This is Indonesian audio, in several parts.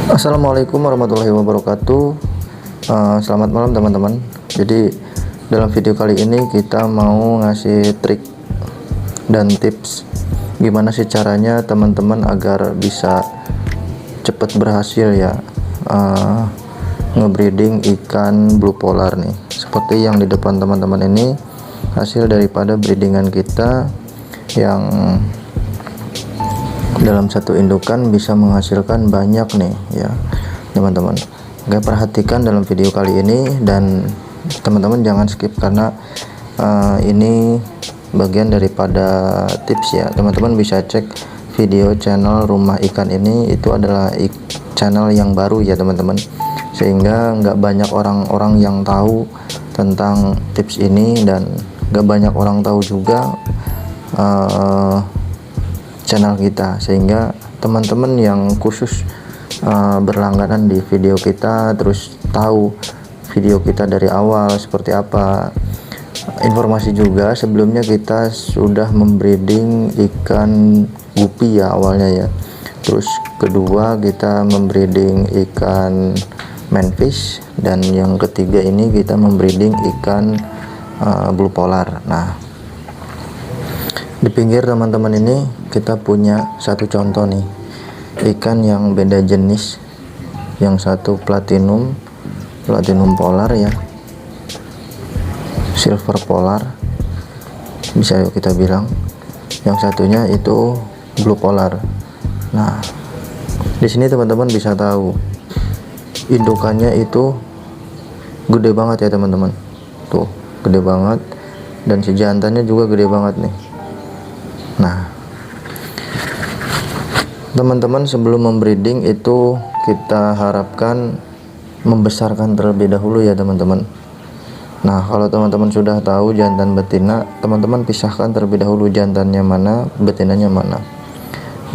Assalamualaikum warahmatullahi wabarakatuh. Selamat malam teman-teman. Jadi dalam video kali ini kita mau ngasih trik dan tips gimana sih caranya teman-teman agar bisa cepat berhasil ya ngebreeding ikan blue polar nih. Seperti yang di depan teman-teman ini hasil daripada breedingan kita yang dalam satu indukan bisa menghasilkan banyak nih ya teman-teman. Oke, perhatikan dalam video kali ini dan teman-teman jangan skip karena ini bagian daripada tips ya. Teman-teman bisa cek video channel rumah ikan ini, itu adalah channel yang baru ya teman-teman, sehingga nggak banyak orang-orang yang tahu tentang tips ini dan nggak banyak orang tahu juga channel kita, sehingga teman-teman yang khusus berlangganan di video kita terus tahu video kita dari awal seperti apa. Informasi juga sebelumnya kita sudah membreeding ikan gupi ya awalnya ya, terus kedua kita membreeding ikan manfish, dan yang ketiga ini kita membreeding ikan blue polar. Nah, di pinggir teman-teman ini kita punya satu contoh nih ikan yang beda jenis, yang satu platinum polar ya, silver polar bisa kita bilang, yang satunya itu blue polar. Nah, di sini teman-teman bisa tahu indukannya itu gede banget ya teman-teman, tuh gede banget, dan si jantannya juga gede banget nih. Nah, teman-teman sebelum membreeding itu kita harapkan membesarkan terlebih dahulu ya teman-teman. Nah, kalau teman-teman sudah tahu jantan betina, teman-teman pisahkan terlebih dahulu jantannya mana, betinanya mana.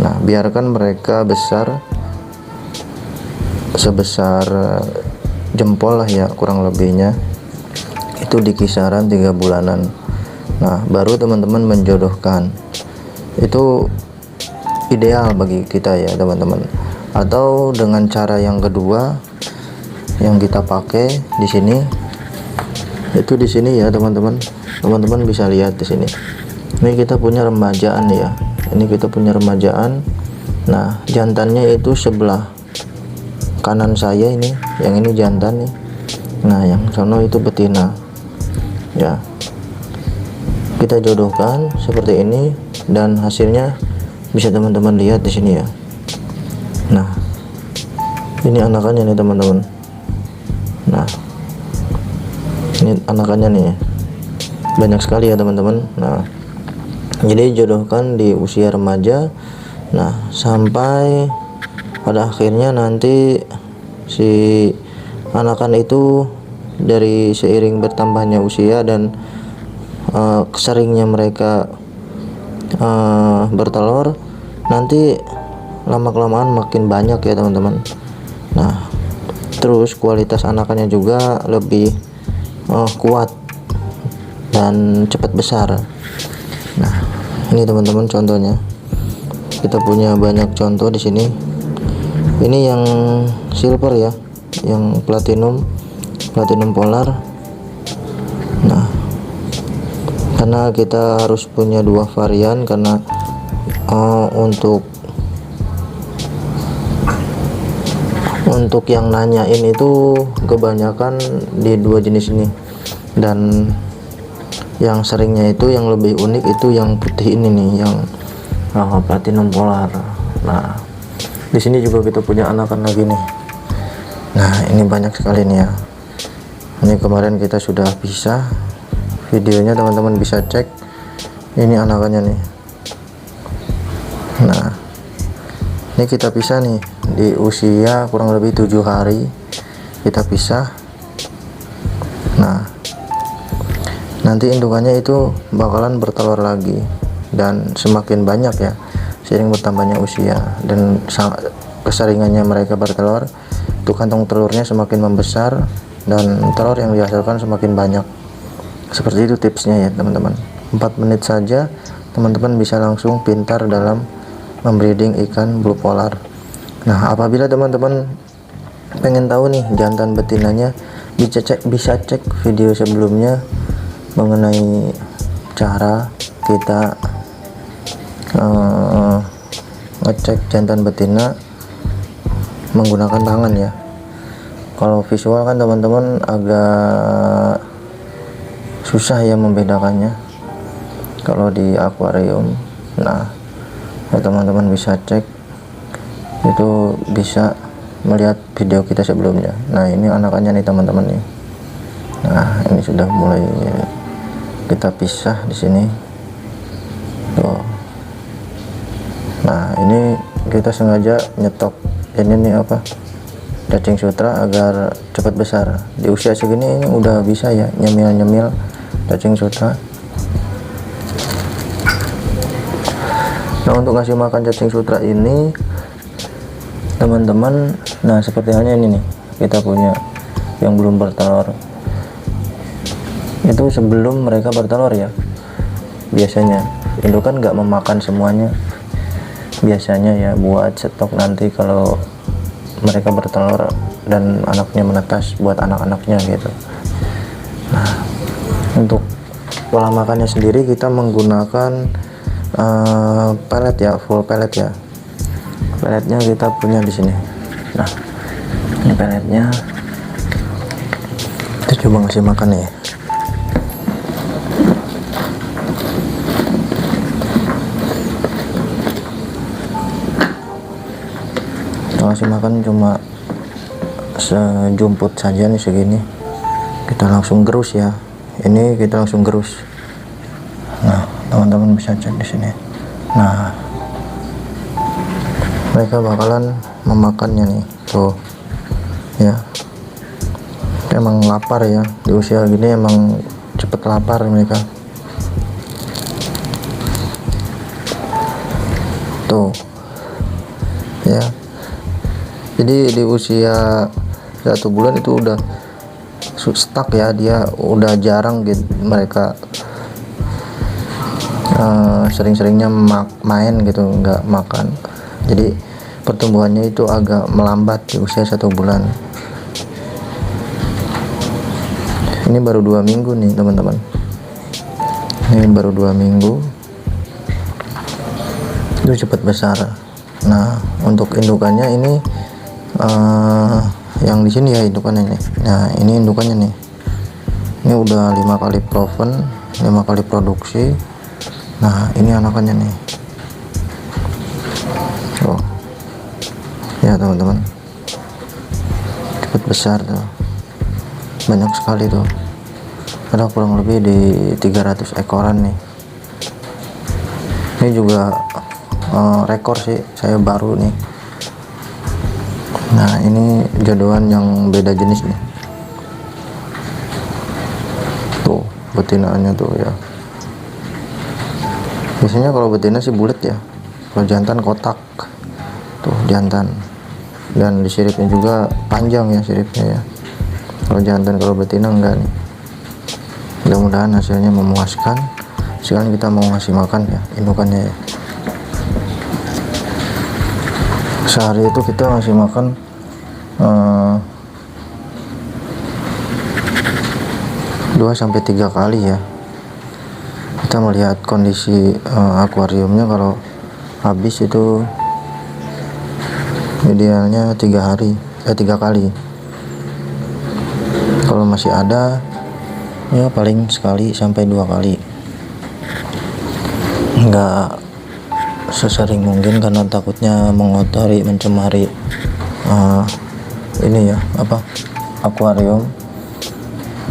Nah, biarkan mereka besar sebesar jempol lah ya kurang lebihnya, itu di kisaran 3 bulanan. Nah, baru teman-teman menjodohkan. Itu ideal bagi kita ya teman-teman. Atau dengan cara yang kedua yang kita pakai di sini, itu di sini ya teman-teman. Teman-teman bisa lihat di sini. Ini kita punya remajaan ya. Ini kita punya remajaan. Nah, jantannya itu sebelah kanan saya ini, yang ini jantan nih. Nah, yang sono itu betina. Ya. Kita jodohkan seperti ini dan hasilnya bisa teman-teman lihat di sini ya. Nah, ini anakannya nih teman-teman. Nah, ini anakannya nih, banyak sekali ya teman-teman. Nah, jadi jodohkan di usia remaja. Nah, sampai pada akhirnya nanti si anakan itu dari seiring bertambahnya usia dan seringnya mereka bertelur, nanti lama-kelamaan makin banyak ya teman-teman. Nah, terus kualitas anakannya juga lebih kuat dan cepat besar. Nah, ini teman-teman contohnya. Kita punya banyak contoh di sini. Ini yang silver ya, yang platinum polar. Nah, karena kita harus punya dua varian karena untuk yang nanyain itu kebanyakan di dua jenis ini, dan yang seringnya itu yang lebih unik itu yang putih ini nih, yang platinum polar. Nah, di sini juga kita punya anakan lagi nih. Nah, ini banyak sekali nih ya. Ini kemarin kita sudah pisah videonya, teman-teman bisa cek. Ini anakannya nih. Nah, ini kita pisah nih di usia kurang lebih 7 hari kita pisah. Nah, nanti indukannya itu bakalan bertelur lagi dan semakin banyak ya seiring bertambahnya usia dan keseringannya mereka bertelur, itu kantong telurnya semakin membesar dan telur yang dihasilkan semakin banyak. Seperti itu tipsnya ya teman-teman. 4 menit saja teman-teman bisa langsung pintar dalam membreeding ikan blue polar. Nah, apabila teman-teman pengen tahu nih jantan betinanya, bisa cek video sebelumnya mengenai cara kita ngecek jantan betina menggunakan tangan ya. Kalau visual kan teman-teman agak susah ya membedakannya kalau di akuarium. Nah, teman-teman bisa cek, itu bisa melihat video kita sebelumnya. Nah, ini anakannya nih teman-teman nih. Nah, ini sudah mulai kita pisah di sini tuh. Nah, ini kita sengaja nyetok ini nih apa, cacing sutra agar cepat besar. Di usia segini ini udah bisa ya nyemil cacing sutra. Nah, untuk ngasih makan cacing sutra ini teman-teman, nah seperti halnya ini nih, kita punya yang belum bertelur. Itu sebelum mereka bertelur ya, biasanya indukan nggak memakan semuanya biasanya ya, buat stok nanti kalau mereka bertelur dan anaknya menetas buat anak-anaknya gitu. Nah, untuk pola makannya sendiri kita menggunakan pelet ya, full pelet ya. Peletnya kita punya di sini. Nah, ini peletnya. Kita coba ngasih makan ya. Kita ngasih makan cuma sejumput saja nih, segini. Kita langsung gerus ya. Ini kita langsung gerus. Nah, teman-teman bisa cek di sini. Nah, mereka bakalan memakannya nih tuh ya. Emang lapar ya, di usia gini emang cepet lapar mereka tuh ya. Jadi di usia 1 bulan itu udah stuck ya, dia udah jarang gitu mereka sering-seringnya main gitu, nggak makan. Jadi pertumbuhannya itu agak melambat di usia 1 bulan. Ini baru 2 minggu nih teman-teman. Ini baru 2 minggu itu cepat besar. Nah, untuk indukannya ini yang di sini ya indukannya nih. Nah, ini indukannya nih. Ini udah 5 kali proven, 5 kali produksi. Nah, ini anakannya nih. Oh ya teman-teman, cepat besar tuh, banyak sekali tuh, ada kurang lebih di 300 ekoran nih. Ini juga rekor sih, saya baru nih. Nah, ini jodohan yang beda jenis nih tuh, betinaannya tuh ya. Biasanya kalau betina sih bulat ya, kalau jantan kotak tuh jantan. Dan di siripnya juga panjang ya siripnya ya, kalau jantan. Kalau betina enggak nih. Mudah-mudahan hasilnya memuaskan. Sekarang kita mau ngasih makan ya indukannya ya. Sehari itu kita ngasih makan 2-3 kali ya. Kita melihat kondisi akuariumnya, kalau habis itu idealnya 3 kali. Kalau masih ada ya paling sekali sampai 2 kali, nggak sesering mungkin karena takutnya mengotori, mencemari ini ya apa, akuarium.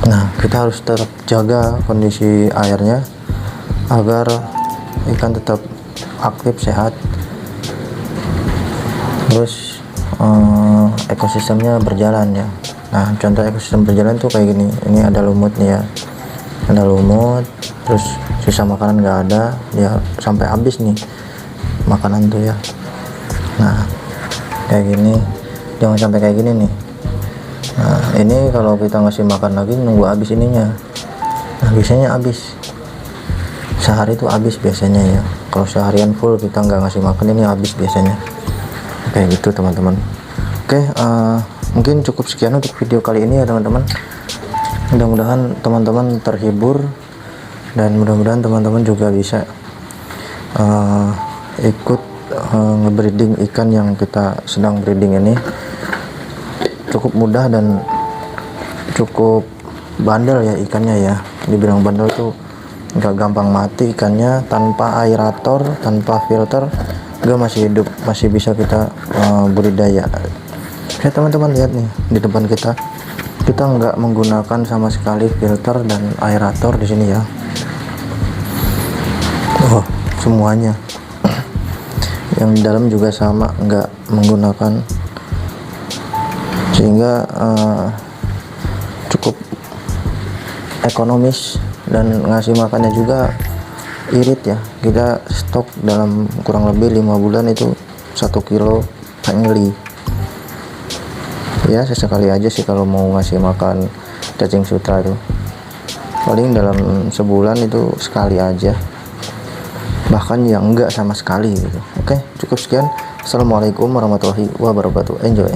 Nah, kita harus tetap jaga kondisi airnya agar ikan tetap aktif, sehat, terus ekosistemnya berjalan ya. Nah, contoh ekosistem berjalan tuh kayak gini. Ini ada lumut nih ya, ada lumut, terus sisa makanan nggak ada, dia sampai habis nih makanan tuh ya. Nah, kayak gini, jangan sampai kayak gini nih. Nah, ini kalau kita ngasih makan lagi nunggu habis ininya. Nah, biasanya habis sehari itu habis biasanya ya. Kalau seharian full kita nggak ngasih makan, ini habis biasanya. kayak gitu teman-teman. Oke, mungkin cukup sekian untuk video kali ini ya teman-teman. Mudah-mudahan teman-teman terhibur dan mudah-mudahan teman-teman juga bisa ikut ngebreeding ikan yang kita sedang breeding ini. Cukup mudah dan cukup bandel ya ikannya ya. Dibilang bandel tuh nggak gampang mati ikannya, tanpa aerator, tanpa filter, dia masih hidup, masih bisa kita budidaya. Ya teman-teman, lihat nih di depan kita nggak menggunakan sama sekali filter dan aerator di sini ya. Oh, semuanya yang di dalam juga sama, nggak menggunakan, sehingga cukup ekonomis dan ngasih makannya juga irit ya. Kita stok dalam kurang lebih 5 bulan itu 1 kilo family ya. Sesekali aja sih kalau mau ngasih makan cacing sutra itu, paling dalam sebulan itu sekali aja, bahkan yang enggak sama sekali gitu. Oke, cukup sekian. Assalamualaikum warahmatullahi wabarakatuh. Enjoy.